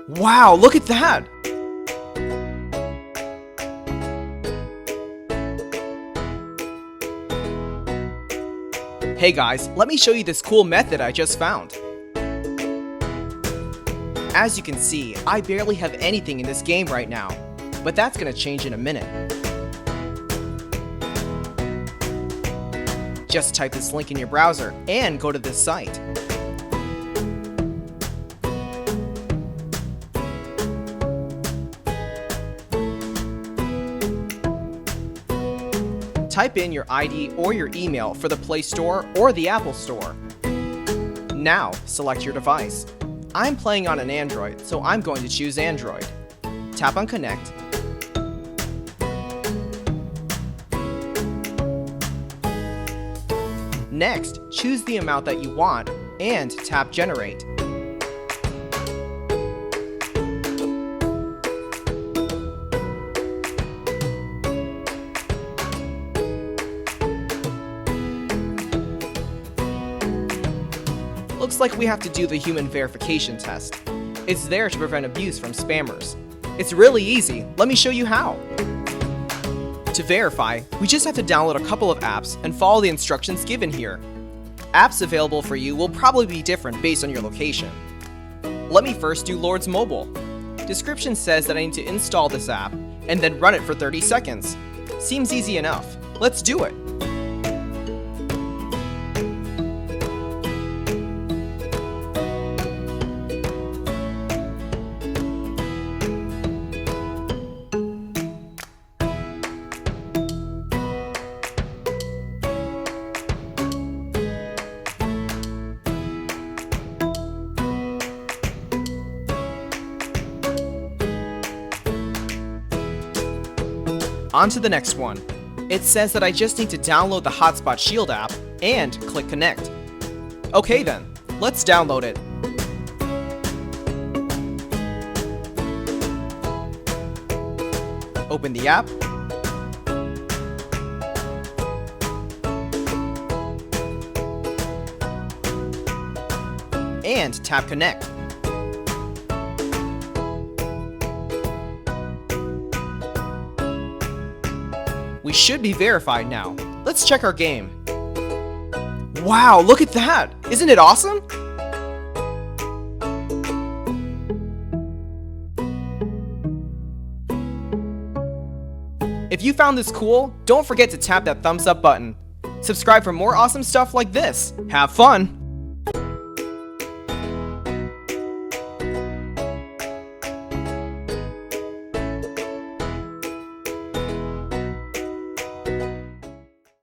Wow, look at that! Hey guys, let me show you this cool method I just found. As you can see, I barely have anything in this game right now, but that's gonna change in a minute. Just type this link in your browser and go to this site. Type in your ID or your email for the Play Store or the Apple Store. Now, select your device. I'm playing on an Android, so I'm going to choose Android. Tap on Connect. Next, choose the amount that you want and tap Generate. Looks like we have to do the human verification test. It's there to prevent abuse from spammers. It's really easy. Let me show you how. To verify, we just have to download a couple of apps and follow the instructions given here. Apps available for you will probably be different based on your location. Let me first do Lord's Mobile. Description says that I need to install this app and then run it for 30 seconds. Seems easy enough. Let's do it. On to the next one. It says that I just need to download the Hotspot Shield app and click Connect. Okay then, let's download it. Open the app. And tap Connect. We should be verified now. Let's check our game. Wow, look at that! Isn't it awesome? If you found this cool, don't forget to tap that thumbs up button. Subscribe for more awesome stuff like this. Have fun!